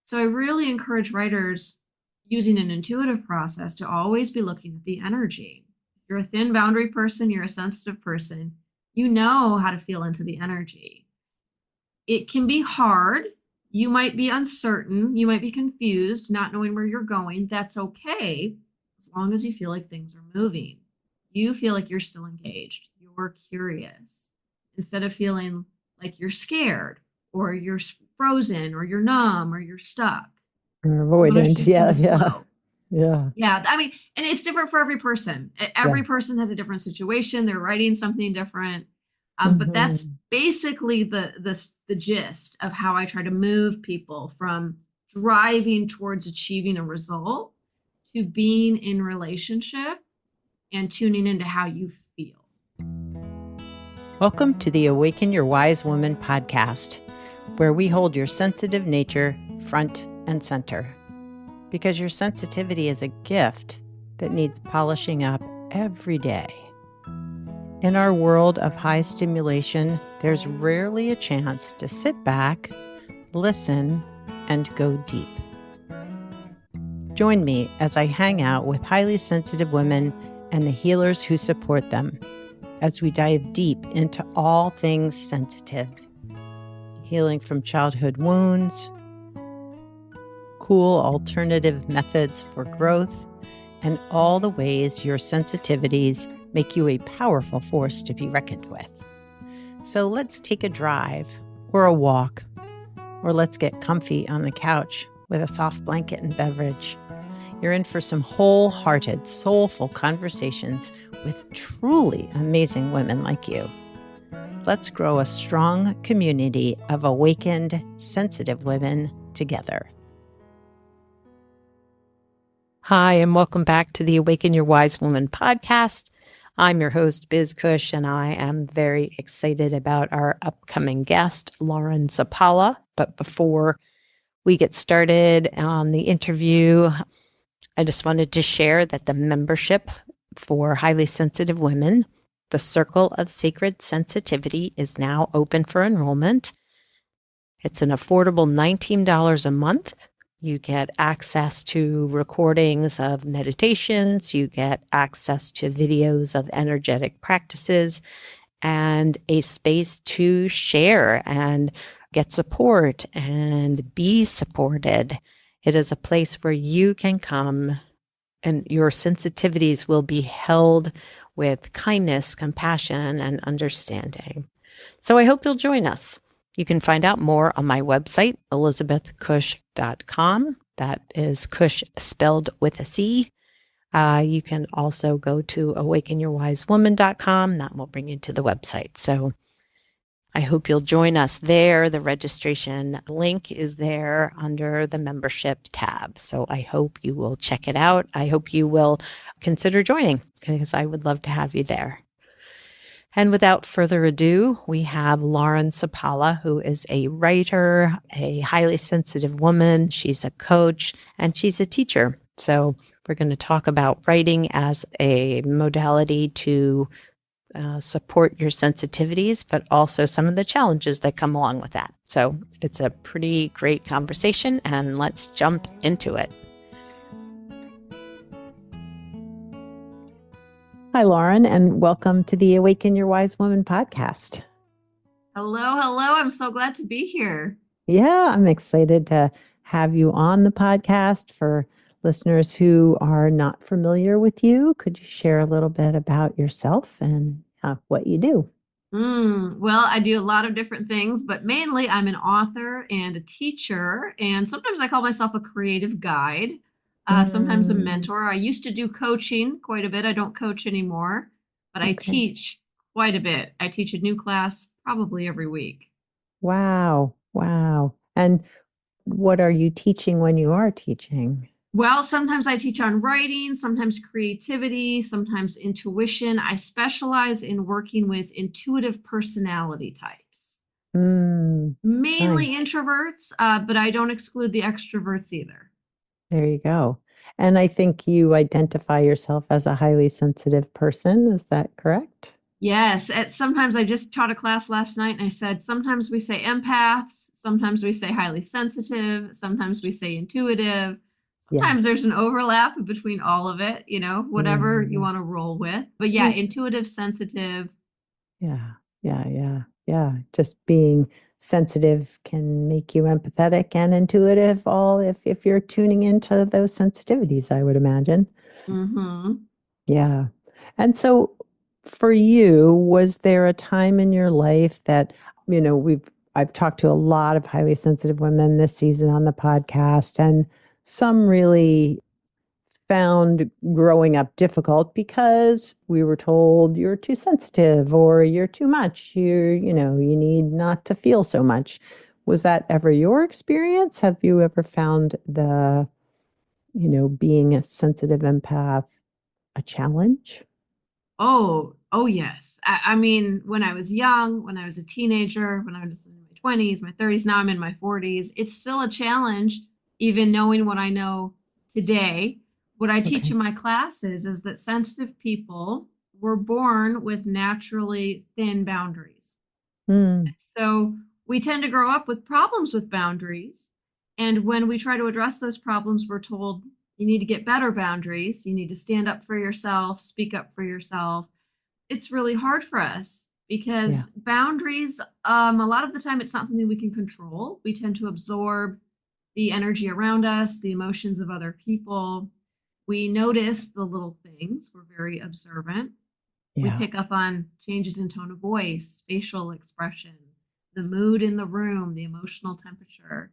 So I really encourage writers using an intuitive process to always be looking at the energy. If you're a thin boundary person, you're a sensitive person, you know how to feel into the energy. It can be hard. You might be uncertain. You might be confused, not knowing where you're going. That's okay, as long as you feel like things are moving. You feel like you're still engaged. You're curious instead of feeling like you're scared or you're frozen or you're numb or you're stuck. Or You want to avoidant. shift in Yeah, the yeah, flow. yeah. Yeah, I mean, and it's different for every person. Yeah. Every person has a different situation. They're writing something different. But that's Hmm. basically the gist of how I try to move people from driving towards achieving a result to being in relationship and tuning into how you feel. Welcome to the Awaken Your Wise Woman podcast, where we hold your sensitive nature front and center. Because your sensitivity is a gift that needs polishing up every day. In our world of high stimulation, there's rarely a chance to sit back, listen, and go deep. Join me as I hang out with highly sensitive women and the healers who support them as we dive deep into all things sensitive, healing from childhood wounds, cool alternative methods for growth, and all the ways your sensitivities make you a powerful force to be reckoned with. So let's take a drive or a walk, or let's get comfy on the couch with a soft blanket and beverage. You're in for some wholehearted, soulful conversations with truly amazing women like you. Let's grow a strong community of awakened, sensitive women together. Hi, and welcome back to the Awaken Your Wise Woman podcast. I'm your host, Biz Cush, and I am very excited about our upcoming guest, Lauren Sapala. But before we get started on the interview, I just wanted to share that the membership for highly sensitive women, the Circle of Sacred Sensitivity, is now open for enrollment. It's an affordable $19 a month. You get access to recordings of meditations. You get access to videos of energetic practices and a space to share and get support and be supported. It is a place where you can come and your sensitivities will be held with kindness, compassion, and understanding. So I hope you'll join us. You can find out more on my website, elizabethcush.com. That is Cush spelled with a C. You can also go to awakenyourwisewoman.com. That will bring you to the website. So I hope you'll join us there. The registration link is there under the membership tab. So I hope you will check it out. I hope you will consider joining because I would love to have you there. And without further ado, we have Lauren Sapala, who is a writer, a highly sensitive woman. She's a coach and she's a teacher. So we're going to talk about writing as a modality to support your sensitivities, but also some of the challenges that come along with that. So it's a pretty great conversation, and let's jump into it. Hi, Lauren, and welcome to the Awaken Your Wise Woman podcast. Hello, hello. I'm so glad to be here. Yeah, I'm excited to have you on the podcast. For listeners who are not familiar with you, could you share a little bit about yourself and what you do? Well, I do a lot of different things, but mainly I'm an author and a teacher, and sometimes I call myself a creative guide, sometimes a Mm, mentor. I used to do coaching quite a bit. I don't coach anymore, but I okay. teach quite a bit. I teach a new class probably every week. Wow. Wow. And what are you teaching when you are teaching? Well, sometimes I teach on writing, sometimes creativity, sometimes intuition. I specialize in working with intuitive personality types, Mm, mainly nice. introverts, but I don't exclude the extroverts either. There you go. And I think you identify yourself as a highly sensitive person. Is that correct? Yes, sometimes I just taught a class last night and I said sometimes we say empaths, sometimes we say highly sensitive, sometimes we say intuitive. Sometimes there's an Yes. overlap between all of it, whatever you Yeah. want to roll with. But yeah, Mm. intuitive, sensitive. Yeah. Yeah. Yeah. Yeah. Just being sensitive can make you empathetic and intuitive all if you're tuning into those sensitivities, I would imagine. Hmm. Yeah. And so for you, was there a time in your life that, I've talked to a lot of highly sensitive women this season on the podcast, and some really found growing up difficult because we were told you're too sensitive or you're too much. You need not to feel so much. Was that ever your experience? Have you ever found being a sensitive empath a challenge? Oh yes. I mean, when I was young, when I was a teenager, when I was in my 20s, my 30s, now I'm in my 40s, it's still a challenge, even knowing what I know today. What I teach Okay. in my classes is that sensitive people were born with naturally thin boundaries. Mm, So we tend to grow up with problems with boundaries. And when we try to address those problems, we're told you need to get better boundaries. You need to stand up for yourself, speak up for yourself. It's really hard for us yeah. because boundaries, a lot of the time, it's not something we can control. We tend to absorb the energy around us, the emotions of other people. We notice the little things. We're very observant. We Yeah. pick up on changes in tone of voice, facial expression, the mood in the room, the emotional temperature.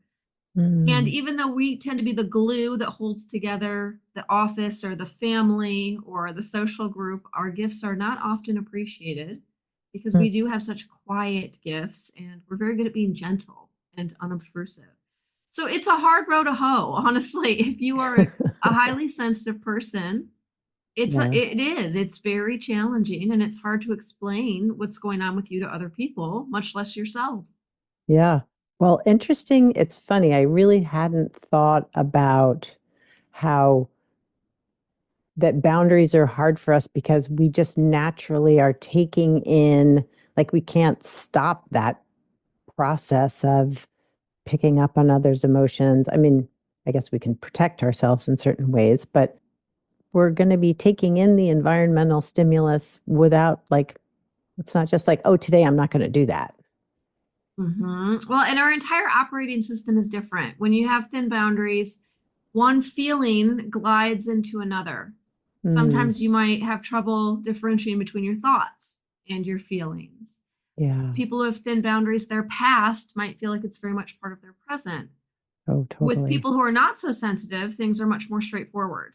And Mm, even though we tend to be the glue that holds together the office or the family or the social group, our gifts are not often appreciated because mm. we do have such quiet gifts and we're very good at being gentle and unobtrusive. So it's a hard row to hoe, honestly. If you are a highly sensitive person, Yeah. it is. It's very challenging and it's hard to explain what's going on with you to other people, much less yourself. Yeah. Well, interesting. It's funny. I really hadn't thought about how that boundaries are hard for us because we just naturally are taking in, like, we can't stop that process of picking up on others' emotions. I mean, I guess we can protect ourselves in certain ways, but we're going to be taking in the environmental stimulus without, like, it's not just like, oh, today I'm not going to do that. Well, and our entire operating system is different. When you have thin boundaries, one feeling glides into another. Mm, Sometimes you might have trouble differentiating between your thoughts and your feelings. yeah. People who have thin boundaries, their past might feel like it's very much part of their present. Oh, With totally. people who are not so sensitive, things are much more straightforward.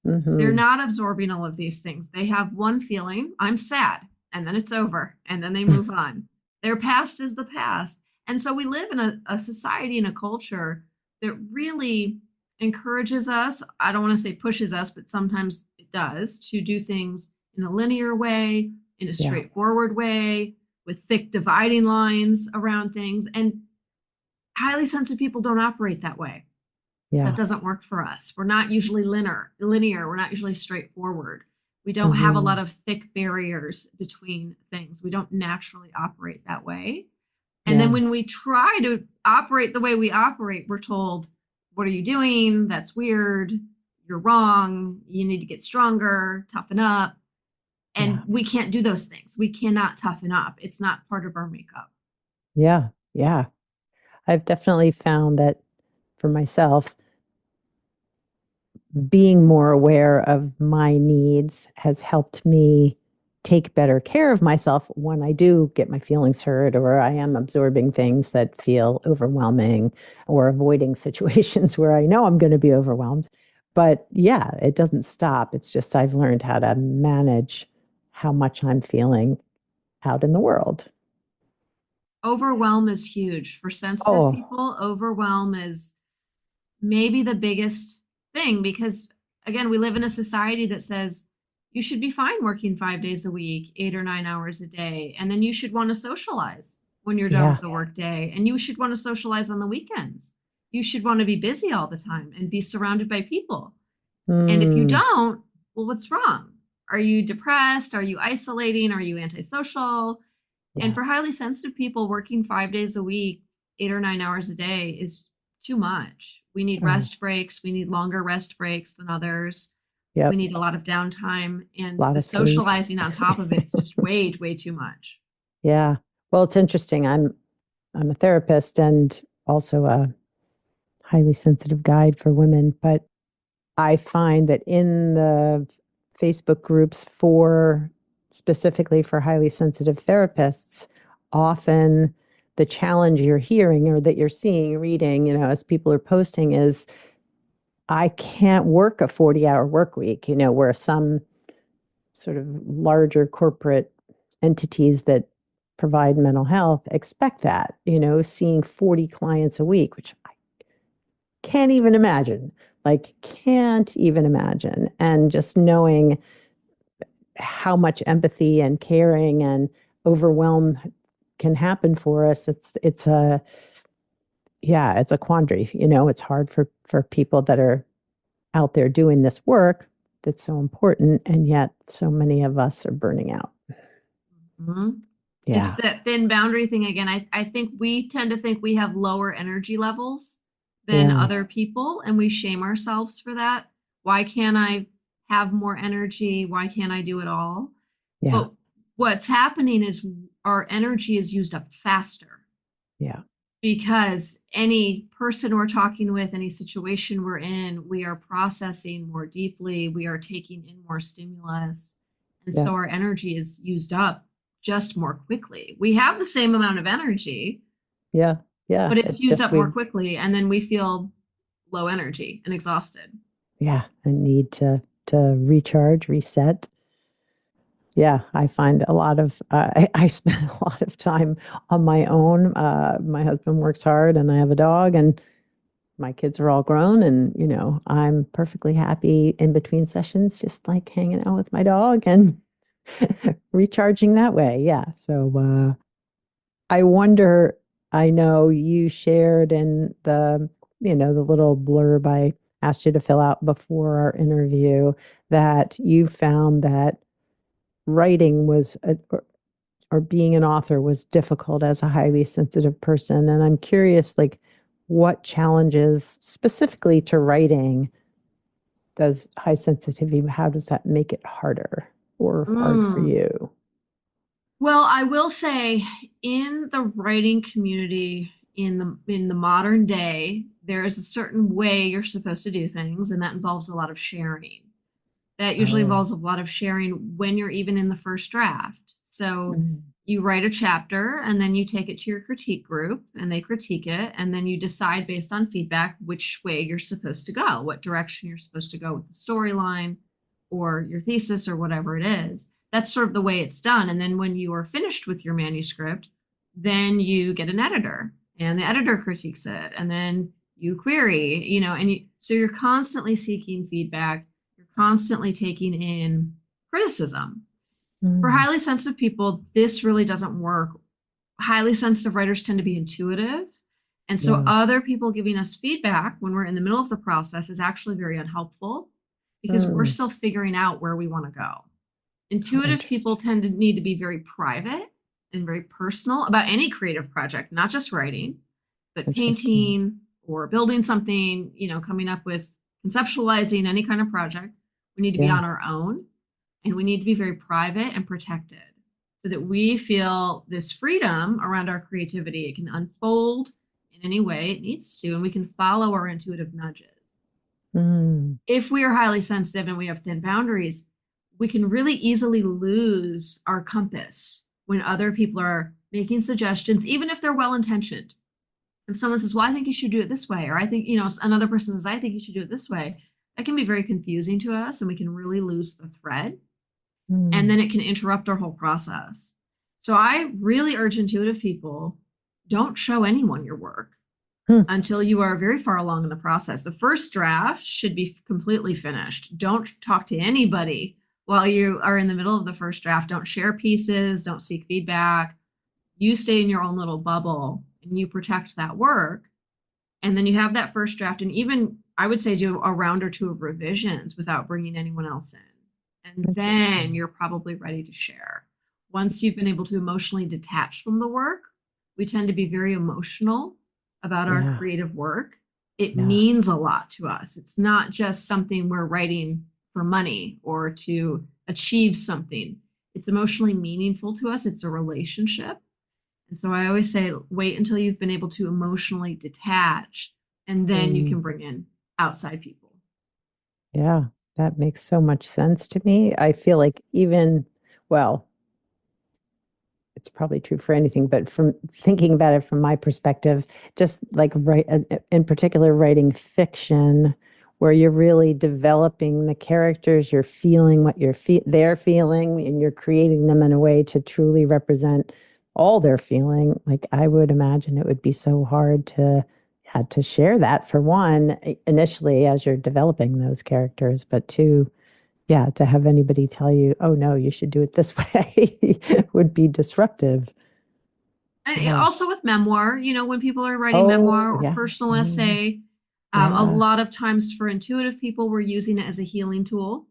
They're Hmm. not absorbing all of these things. They have one feeling, I'm sad, and then it's over, and then they move on. Their past is the past. And so we live in a society and a culture that really encourages us, I don't want to say pushes us, but sometimes it does, to do things in a linear way, in a Yeah. straightforward way, with thick dividing lines around things. And highly sensitive people don't operate that way. That Yeah. doesn't work for us. We're not usually linear. We're not usually straightforward. We don't have a lot Hmm. of thick barriers between things. We don't naturally operate that way. And then Yeah. when we try to operate the way we operate, we're told, what are you doing? That's weird. You're wrong. You need to get stronger, toughen up. And Yeah. we can't do those things. We cannot toughen up. It's not part of our makeup. Yeah. Yeah. I've definitely found that for myself, being more aware of my needs has helped me take better care of myself when I do get my feelings hurt or I am absorbing things that feel overwhelming or avoiding situations where I know I'm going to be overwhelmed. But yeah, it doesn't stop. It's just I've learned how to manage how much I'm feeling out in the world. Overwhelm is huge. For sensitive Oh, people, overwhelm is maybe the biggest thing because again we live in a society that says you should be fine working 5 days a week 8 or 9 hours a day and then you should want to socialize when you're done yeah. with the work day and you should want to socialize on the weekends. You should want to be busy all the time and be surrounded by people, and if you Mm, don't, well, what's wrong? Are you depressed? Are you isolating? Are you antisocial? And Yeah. for highly sensitive people, working 5 days a week, 8 or 9 hours a day is too much. We need Oh, rest breaks. We need longer rest breaks than others. We yep. need a lot of downtime. A And lot the of sleep. socializing on top of it's just way, way too much. Yeah. Well, it's interesting. I'm a therapist and also a highly sensitive guide for women, but I find that in the Facebook groups for specifically for highly sensitive therapists, often the challenge you're hearing or that you're seeing, reading, as people are posting is, I can't work a 40-hour work week, where some sort of larger corporate entities that provide mental health expect that, seeing 40 clients a week, which I can't even imagine. Like, can't even imagine. And just knowing how much empathy and caring and overwhelm can happen for us, it's a yeah, it's a quandary. It's hard for people that are out there doing this work that's so important, and yet so many of us are burning out. Mhm. It's Yeah, that thin boundary thing again. I think we tend to think we have lower energy levels than yeah, other people, and we shame ourselves for that. Why can't I have more energy? Why can't I do it all? yeah, But what's happening is our energy is used up faster yeah, because any person we're talking with, any situation we're in, we are processing more deeply, we are taking in more stimulus. And yeah, so our energy is used up just more quickly. We have the same amount of energy, yeah, yeah. but it's It's used just up more quickly. And then we feel low energy and exhausted. yeah, a need to recharge, reset. Yeah, I find a lot of I spend a lot of time on my own. My husband works hard, and I have a dog, and my kids are all grown, and I'm perfectly happy in between sessions, just like hanging out with my dog and recharging that way. Yeah. So I wonder. I know you shared in the little blurb I asked you to fill out before our interview that you found that writing or being an author was difficult as a highly sensitive person. And I'm curious, like, what challenges specifically to writing does high sensitivity, how does that make it harder or hard for Mm. you? Well, I will say in the writing community in the modern day, there is a certain way you're supposed to do things, and that involves a lot of sharing. That usually Oh, involves a lot of sharing when you're even in the first draft. So mm, you write a chapter and then you take it to your critique group and they critique it. And then you decide based on feedback which way you're supposed to go, what direction you're supposed to go with the storyline or your thesis or whatever it is. That's sort of the way it's done. And then when you are finished with your manuscript, then you get an editor and the editor critiques it. And then you query, so you're constantly seeking feedback, you're constantly taking in criticism. For mm, highly sensitive people, this really doesn't work. Highly sensitive writers tend to be intuitive. And so yeah. other people giving us feedback when we're in the middle of the process is actually very unhelpful because we're Mm, still figuring out where we want to go. oh, Intuitive people interesting. tend to need to be very private and very personal about any creative project, not just writing, but Interesting. painting or building something, coming up with conceptualizing any kind of project. We need to be Yeah. on our own and we need to be very private and protected so that we feel this freedom around our creativity. It can unfold in any way it needs to, and we can follow our intuitive nudges. Mm, If we are highly sensitive and we have thin boundaries, we can really easily lose our compass when other people are making suggestions, even if they're well intentioned. If someone says, well, I think you should do it this way, or I think, another person says, I think you should do it this way, that can be very confusing to us and we can really lose the thread. And mm, then it can interrupt our whole process. So I really urge intuitive people don't show anyone your work hmm, until you are very far along in the process. The first draft should be completely finished. Don't talk to anybody while you are in the middle of the first draft. Don't share pieces, don't seek feedback. You stay in your own little bubble and you protect that work. And then you have that first draft, and even I would say do a round or two of revisions without bringing anyone else in. And then Interesting. you're probably ready to share. Once you've been able to emotionally detach from the work, we tend to be very emotional about our Yeah. creative work. It Yeah. means a lot to us. It's not just something we're writing for money or to achieve something. It's emotionally meaningful to us. It's a relationship. And so I always say, wait until you've been able to emotionally detach, and then you Mm, can bring in outside people. yeah. That makes so much sense to me. I feel like even, well, it's probably true for anything, but from thinking about it from my perspective, just like in particular, writing fiction, where you're really developing the characters, you're feeling what they're feeling, and you're creating them in a way to truly represent all they're feeling. Like I would imagine it would be so hard to, yeah, to share that for one, initially as you're developing those characters, but two, yeah, to have anybody tell you, oh no, you should do it this way would be disruptive. And Yeah. also with memoir, when people are writing memoir Oh, or yeah. personal Oh, essay, a yeah. lot of times for intuitive people, we're using it as a healing tool.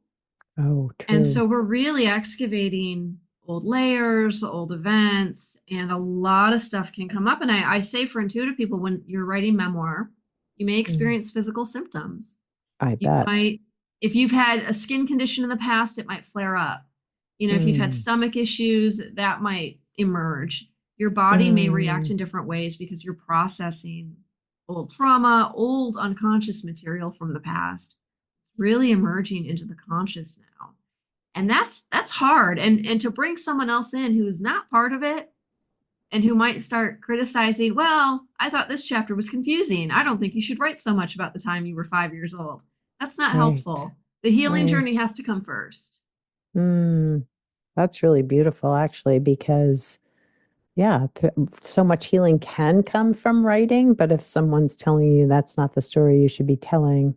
Oh, And true. so we're really excavating old layers, old events, and a lot of stuff can come up. And I say for intuitive people, when you're writing memoir, you may Mm, experience physical symptoms. I You bet. might, if you've had a skin condition in the past, it might flare up. If you've had Mm, stomach issues, that might emerge. Your body may react mm, in different ways because you're processing old trauma, old unconscious material from the past, really emerging into the conscious now. And that's hard. And to bring someone else in who's not part of it and who might start criticizing, well, I thought this chapter was confusing. I don't think you should write so much about the time you were 5 years old. That's not right. helpful. The healing Right. journey has to come first. Mm, that's really beautiful, actually, because yeah, so much healing can come from writing, but if someone's telling you that's not the story you should be telling,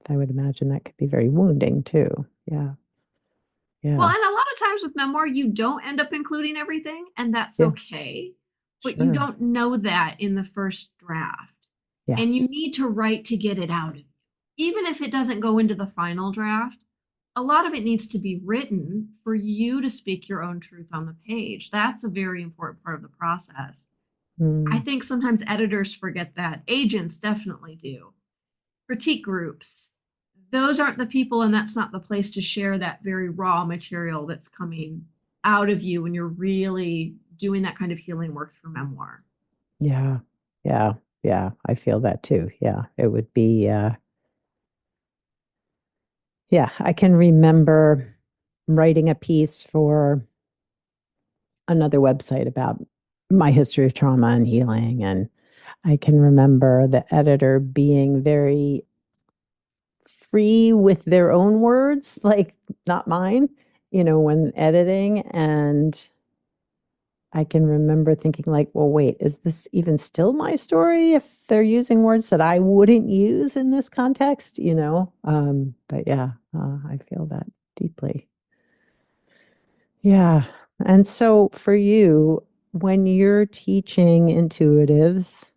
I would imagine that could be very wounding too. Yeah. Well, Yeah. and a lot of times with memoir, you don't end up including everything, and that's Yeah. okay. But you Sure. don't know that in the first draft. Yeah. And you need to write to get it out of you. Even if it doesn't go into the final draft, a lot of it needs to be written for you to speak your own truth on the page. That's a very important part of the process. I Mm, think sometimes editors forget that. Agents definitely do. Critique groups, those aren't the people, and that's not the place to share that very raw material that's coming out of you when you're really doing that kind of healing work through memoir. yeah. Yeah. Yeah. I feel that too. Yeah. It would be, yeah, I can remember writing a piece for another website about my history of trauma and healing. And I can remember the editor being very free with their own words, like not mine, when editing. And I can remember thinking, like, well, wait, is this even still my story if they're using words that I wouldn't use in this context, But yeah, I feel that deeply. Yeah. And so for you, when you're teaching intuitives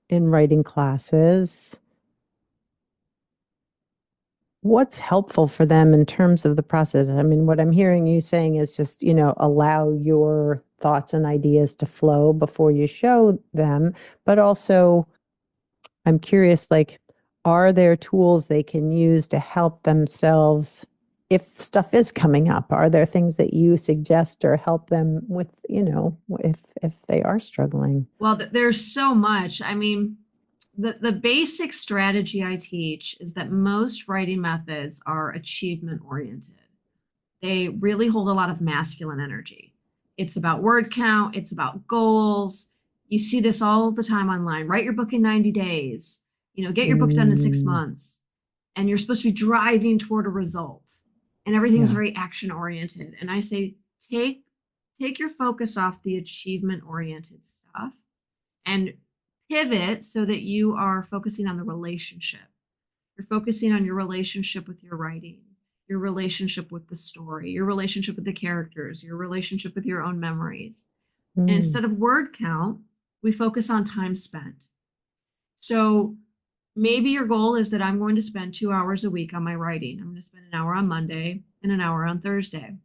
in writing classes, what's helpful for them in terms of the process? I mean, what I'm hearing you saying is just, allow your thoughts and ideas to flow before you show them, but also I'm curious, like, are there tools they can use to help themselves if stuff is coming up? Are there things that you suggest or help them with, if they are struggling? Well, there's so much. I mean, the basic strategy I teach is that most writing methods are achievement oriented. They really hold a lot of masculine energy. It's about word count, it's about goals. You see this all the time online. Write your book in 90 days, get your book done in six Mm, months. And you're supposed to be driving toward a result. And everything's yeah. very action oriented. And I say, take your focus off the achievement oriented stuff and pivot so that you are focusing on the relationship. You're focusing on your relationship with your writing, your relationship with the story, your relationship with the characters, your relationship with your own memories. And Mm, instead of word count, we focus on time spent. So Maybe your goal is that I'm going to spend 2 hours a week on my writing. I'm going to spend an hour on Monday and an hour on Thursday.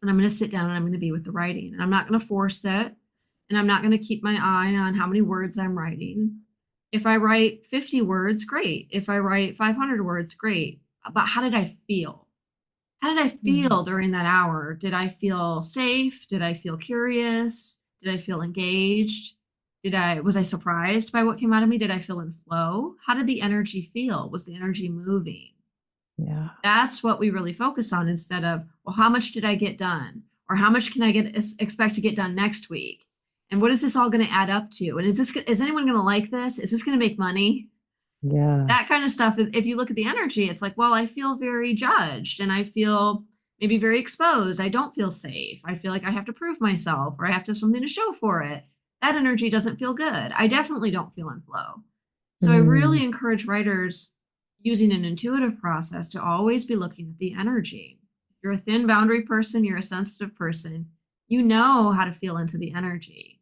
And I'm going to sit down and I'm going to be with the writing. And I'm not going to force it. And I'm not going to keep my eye on how many words I'm writing. If I write 50 words, great. If I write 500 words, great. But how did I feel? How did I Mm. feel during that hour? Did I feel safe? Did I feel curious? Did I feel engaged? Was I surprised by what came out of me? Did I feel in flow? How did the energy feel? Was the energy moving? Yeah. That's what we really focus on instead of, well, how much did I get done? Or how much can I expect to get done next week? And what is this all going to add up to? And is anyone going to like this? Is this going to make money? Yeah. That kind of stuff is, if you look at the energy, it's like, well, I feel very judged and I feel maybe very exposed. I don't feel safe. I feel like I have to prove myself or I have to have something to show for it. That energy doesn't feel good. I definitely don't feel in flow. So I Mm. really encourage writers using an intuitive process to always be looking at the energy. If you're a thin boundary person, you're a sensitive person, you know how to feel into the energy.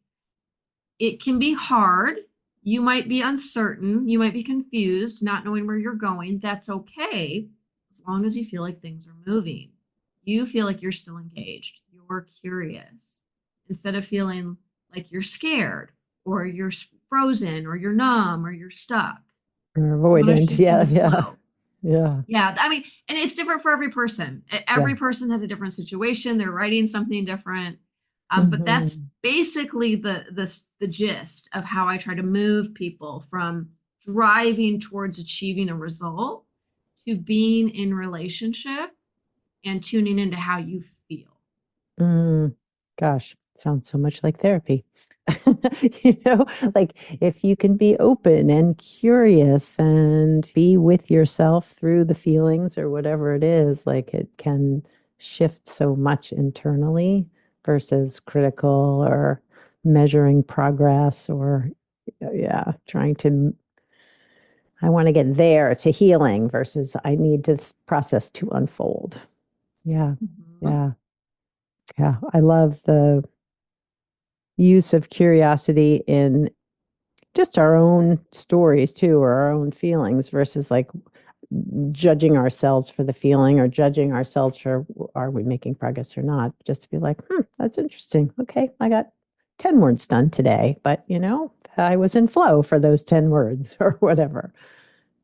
It can be hard. You might be uncertain. You might be confused, not knowing where you're going. That's okay, as long as you feel like things are moving. You feel like you're still engaged. You're curious instead of feeling like you're scared or you're frozen or you're numb or you're stuck. Or You want to avoidant. shift Yeah. into Yeah. flow. Yeah. Yeah, I mean, and it's different for every person. Yeah. Every person has a different situation. They're writing something different. But that's Hmm. basically the gist of how I try to move people from driving towards achieving a result to being in relationship and tuning into how you feel. Mm. Gosh, sounds so much like therapy. You know, like if you can be open and curious and be with yourself through the feelings or whatever it is, like it can shift so much internally versus critical or measuring progress or, yeah, trying to, I want to get there to healing versus I need this process to unfold. Yeah. Mhm. Yeah. Yeah. I love the use of curiosity in just our own stories too, or our own feelings versus like judging ourselves for the feeling or judging ourselves for are we making progress or not. Just to be like, that's interesting. Okay, I got 10 words done today, but I was in flow for those 10 words or whatever.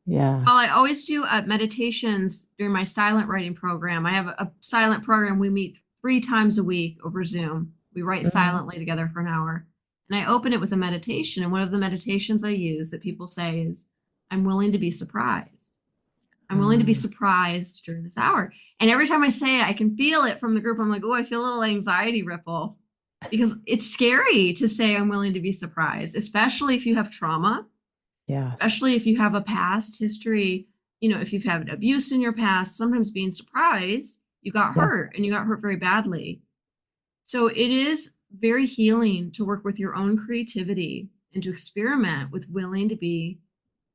Yeah. Well, I always do meditations during my silent writing program. I have a silent program. We meet 3 times a week over Zoom. We write Mm. silently together for an hour. And I open it with a meditation. And one of the meditations I use that people say is, I'm willing to be surprised. I'm willing to be Uh, surprised during this hour. And every time I say it, I can feel it from the group. I'm like, oh, I feel a little anxiety ripple because it's scary to say I'm willing to be surprised, especially if you have trauma, yes. especially if you have a past history. If you've had abuse in your past, sometimes being surprised, you got Yeah. hurt and you got hurt very badly. So it is very healing to work with your own creativity and to experiment with willing to be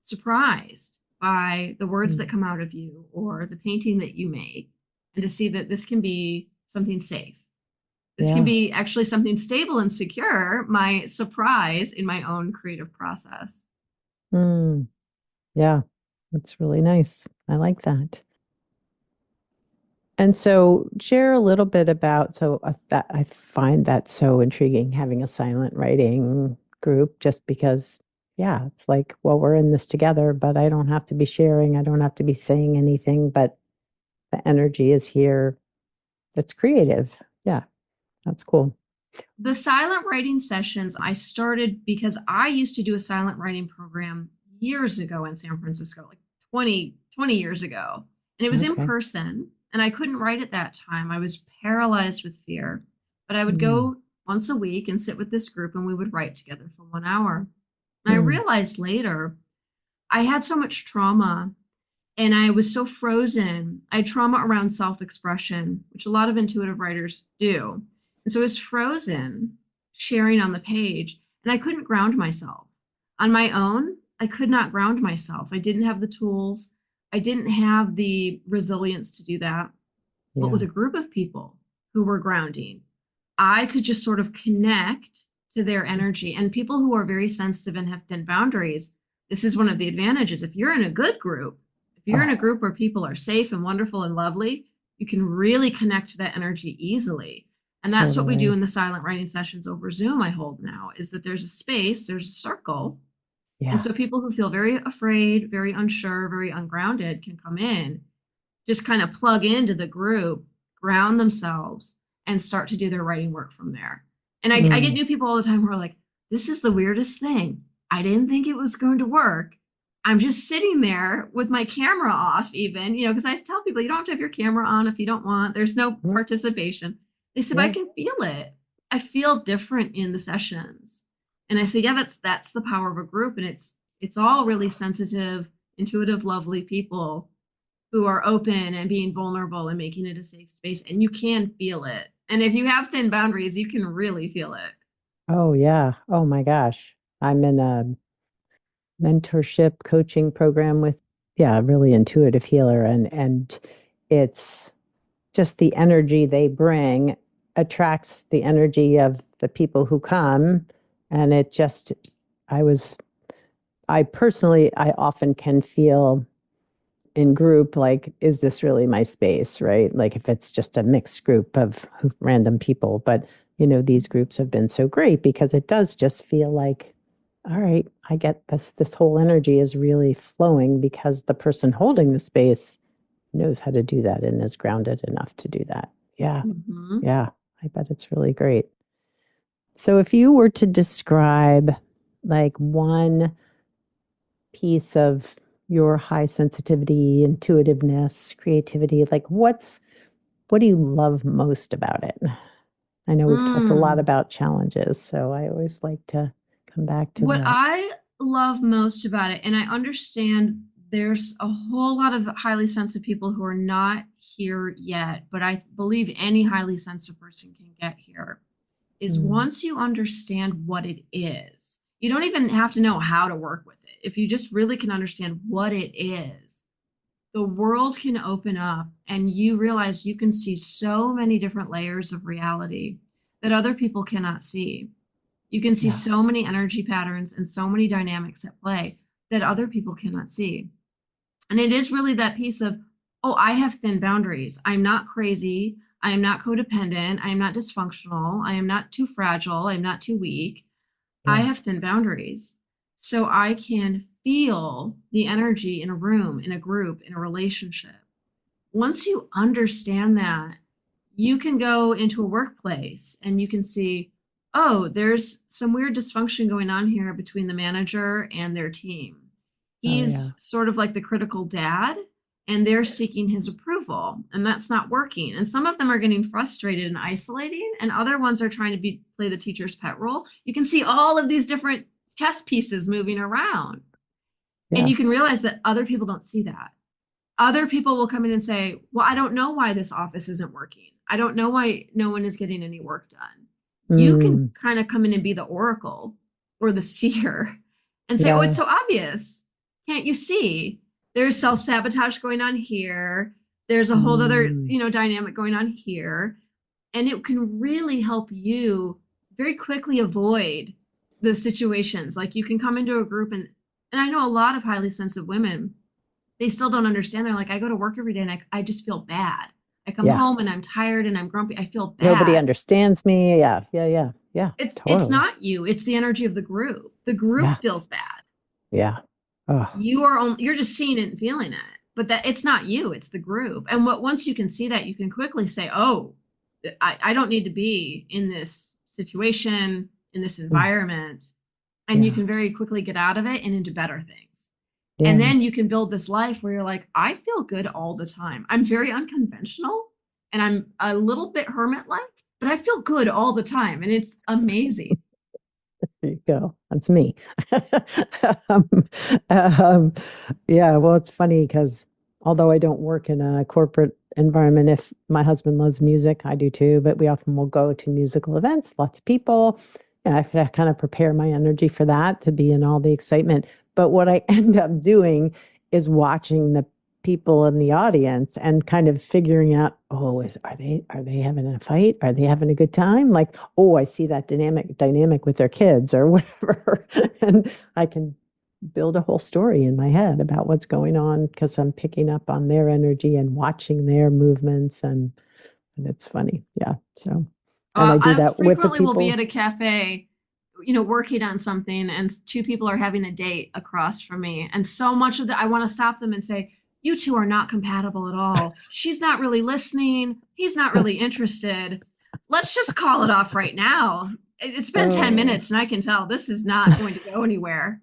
surprised by the words that Mm. come out of you or the painting that you make, and to see that this can be something safe. This can Yeah. be actually something stable and secure, my surprise in my own creative process. Mm. Yeah. That's really nice. I like that. And so, share a little bit about that I find that so intriguing having a silent writing group, just because, yeah, it's like, well, we're in this together, but I don't have to be sharing, I don't have to be saying anything, but the energy is here. That's creative. Yeah, that's cool. The silent writing sessions I started because I used to do a silent writing program years ago in San Francisco, like 20 years ago. And it was in Okay. person, and I couldn't write at that time. I was paralyzed with fear. But I would Mm. go once a week and sit with this group, and we would write together for 1 hour. And I Mm. realized later I had so much trauma and I was so frozen. I had trauma around self expression, which a lot of intuitive writers do. And so I was frozen sharing on the page, and I couldn't ground myself. On my own, I could not ground myself. I didn't have the tools, I didn't have the resilience to do that. But with Yeah. a group of people who were grounding, I could just sort of connect to their energy. And people who are very sensitive and have thin boundaries, this is one of the advantages. If you're in a good group, if you're in a Oh, group where people are safe and wonderful and lovely, you can really connect to that energy easily. And that's what we do totally. in the silent writing sessions over Zoom I hold now, is that there's a space, there's a circle. And Yeah. so people who feel very afraid, very unsure, very ungrounded can come in, just kind of plug into the group, ground themselves, and start to do their writing work from there. And I get Mm, new people all the time who are like, this is the weirdest thing. I didn't think it was going to work. I'm just sitting there with my camera off, even, because I tell people you don't have to have your camera on if you don't want. There's no mm, participation. They said, but I yeah. can feel it. I feel different in the sessions. And I say, yeah, that's the power of a group. And it's all really sensitive, intuitive, lovely people who are open and being vulnerable and making it a safe space. And you can feel it. And if you have thin boundaries, you can really feel it. Oh, yeah. Oh my gosh. I'm in a mentorship coaching program with, yeah, a really intuitive healer, and it's just the energy they bring attracts the energy of the people who come. And it just, I was, I personally, I often can feel in group, like, is this really my space, right? Like if it's just a mixed group of random people. But, these groups have been so great because it does just feel like, all right, I get this whole energy is really flowing because the person holding the space knows how to do that and is grounded enough to do that. Yeah. Mm-hmm. Yeah. I bet it's really great. So if you were to describe like one piece of your high sensitivity, intuitiveness, creativity, like what do you love most about it? I know we've talked a lot Mm. about challenges, so I always like to come back to What that. I love most about it, and I understand there's a whole lot of highly sensitive people who are not here yet, but I believe any highly sensitive person can get here, is Mm, once you understand what it is, you don't even have to know how to work with it. If you just really can understand what it is, the world can open up and you realize you can see so many different layers of reality that other people cannot see. You can see yeah. so many energy patterns and so many dynamics at play that other people cannot see. And it is really that piece of, oh, I have thin boundaries. I'm not crazy. I am not codependent. I am not dysfunctional. I am not too fragile. I'm not too weak. I Yeah. have thin boundaries. So I can feel the energy in a room, in a group, in a relationship. Once you understand that, you can go into a workplace and you can see, oh, there's some weird dysfunction going on here between the manager and their team. Oh yeah. He's sort of like the critical dad, and they're seeking his approval, and that's not working. And some of them are getting frustrated and isolating, and other ones are trying to play the teacher's pet role. You can see all of these different chess pieces moving around, and you can Yes. realize that other people don't see that. Other people will come in and say, well, I don't know why this office isn't working. I don't know why no one is getting any work done. You can Mm, kind of come in and be the oracle or the seer and say, oh, it's yeah. so obvious. Can't you see? There's self-sabotage going on here. There's a whole other, Mm, dynamic going on here. And it can really help you very quickly avoid those situations. Like you can come into a group and I know a lot of highly sensitive women, they still don't understand. They're like, I go to work every day and I just feel bad. I come yeah. home and I'm tired and I'm grumpy. I feel Nobody bad. understands me. Yeah. Yeah. Yeah. Yeah. It's Totally. not you. It's the energy of the group. The group Yeah. feels bad. Yeah. Oh, You're just seeing it and feeling it. But that it's not you, it's the group. And once you can see that, you can quickly say, oh, I don't need to be in this situation, in this mm, environment. And you yeah. can very quickly get out of it and into better things. And Yeah. then you can build this life where you're like, I feel good all the time. I'm very unconventional and I'm a little bit hermit like, but I feel good all the time. And it's amazing. There you go. That's me. um, um, yeah, well, it's funny because although I don't work in a corporate environment, if my husband loves music, I do too, but we often will go to musical events, lots of people. And I have to kind of prepare my energy for that to be in all the excitement. But what I end up doing is watching the people in the audience and kind of figuring out, oh, are they having a fight? Are they having a good time? Like, oh, I see that dynamic with their kids or whatever. And I can build a whole story in my head about what's going on because I'm picking up on their energy and watching their movements and it's funny. Yeah. So, and I do I that with the frequently will be people. at a cafe, working on something, and two people are having a date across from me. And so much of that, I want to stop them and say, "You two are not compatible at all. She's not really listening. He's not really interested. Let's just call it off right now. It's been 10 Oh, minutes, and I can tell this is not going to go anywhere."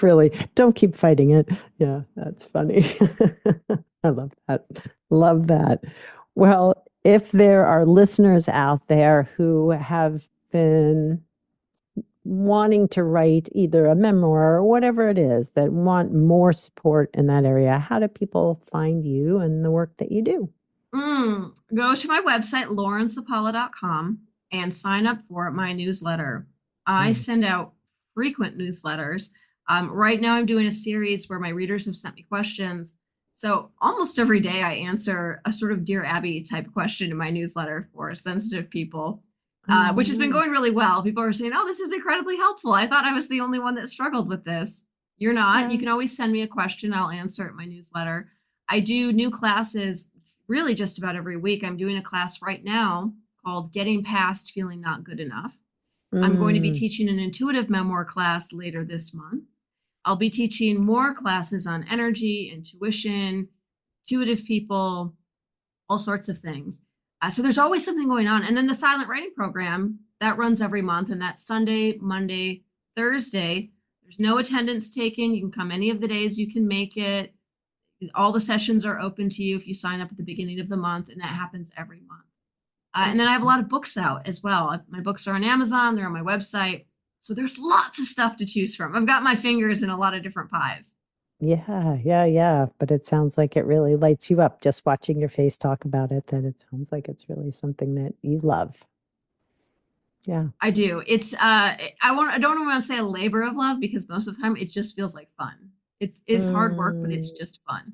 really, don't keep fighting it. Yeah, that's funny. I love that. Love that. Well, if there are listeners out there who have been wanting to write either a memoir or whatever it is that want more support in that area, how do people find you and the work that you do? Go to my website, laurensapala.com, and sign up for my newsletter. I Nice. send out frequent newsletters. Right now, I'm doing a series where my readers have sent me questions. So almost every day, I answer a sort of Dear Abby type question in my newsletter for sensitive people, Oh, which has been going nice. really well. People are saying, "Oh, this is incredibly helpful. I thought I was the only one that struggled with this." You're not. You Yeah. can always send me a question, I'll answer it in my newsletter. I do new classes really just about every week. I'm doing a class right now called Getting Past Feeling Not Good Enough. I'm going to be Mm, teaching an intuitive memoir class later this month. I'll be teaching more classes on energy, intuition, intuitive people, all sorts of things. So there's always something going on. And then the silent writing program that runs every month, and that's Sunday, Monday, Thursday. There's no attendance taken. You can come any of the days you can make it. All the sessions are open to you if you sign up at the beginning of the month, and that happens every month. And then I have a lot of books out as well. My books are on Amazon, they're on my website. So there's lots of stuff to choose from. I've got my fingers in a lot of different pies. yeah, yeah, yeah. But it sounds like it really lights you up just watching your face talk about it, that it sounds like it's really something that you love. Yeah. I do. It's I don't want to say a labor of love because most of the time it just feels like fun. It's hard work, but it's Mm, just fun.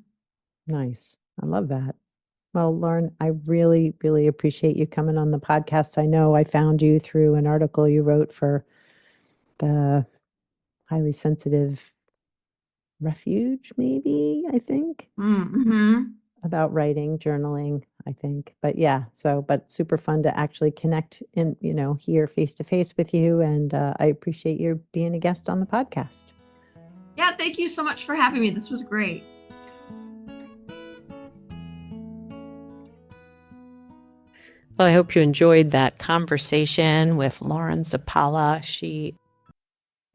nice. I love that. Well, Lauren, I really, really appreciate you coming on the podcast. I know I found you through an article you wrote for the highly sensitive refuge, maybe, I think, Mm-hmm. about writing, journaling, I think. But yeah, but super fun to actually connect and, here face to face with you. And I appreciate you being a guest on the podcast. Yeah, thank you so much for having me. This was great. Well, I hope you enjoyed that conversation with Lauren Sapala. She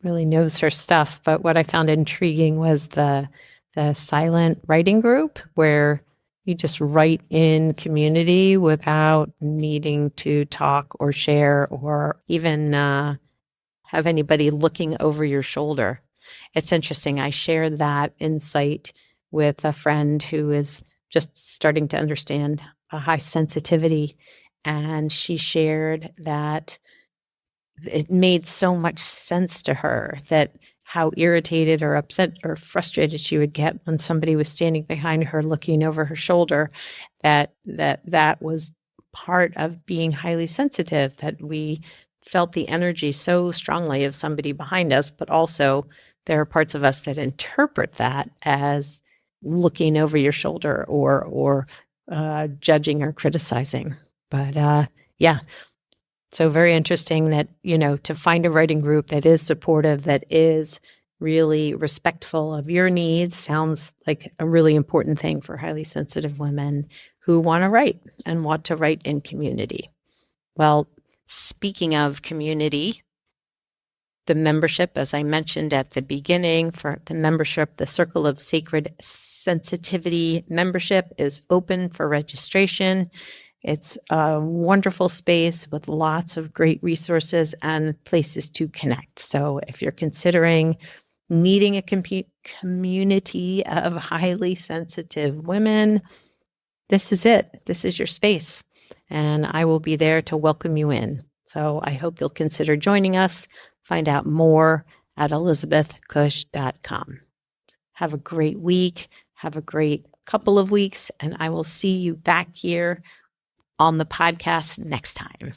really knows her stuff. But what I found intriguing was the silent writing group where you just write in community without needing to talk or share or even have anybody looking over your shoulder. It's interesting. I shared that insight with a friend who is just starting to understand a high sensitivity. And she shared that it made so much sense to her that how irritated or upset or frustrated she would get when somebody was standing behind her looking over her shoulder, that was part of being highly sensitive, that we felt the energy so strongly of somebody behind us, but also there are parts of us that interpret that as looking over your shoulder or judging or criticizing. But yeah, so very interesting that, to find a writing group that is supportive, that is really respectful of your needs sounds like a really important thing for highly sensitive women who want to write and want to write in community. Well, speaking of community, the membership, as I mentioned at the beginning, for the membership, the Circle of Sacred Sensitivity membership is open for registration. It's a wonderful space with lots of great resources and places to connect. So if you're considering needing a community of highly sensitive women, this is it. This is your space. And I will be there to welcome you in. So I hope you'll consider joining us. Find out more at elizabethcush.com. Have a great week. Have a great couple of weeks. And I will see you back here on the podcast next time.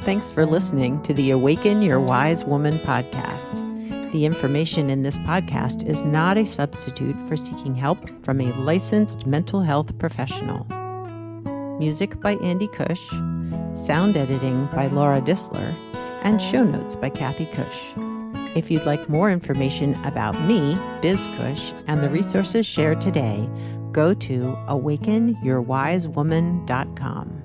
Thanks for listening to the Awaken Your Wise Woman podcast. The information in this podcast is not a substitute for seeking help from a licensed mental health professional. Music by Andy Cush, sound editing by Laura Disler, and show notes by Kathy Cush. If you'd like more information about me, Biz Cush, and the resources shared today, go to awakenyourwisewoman.com.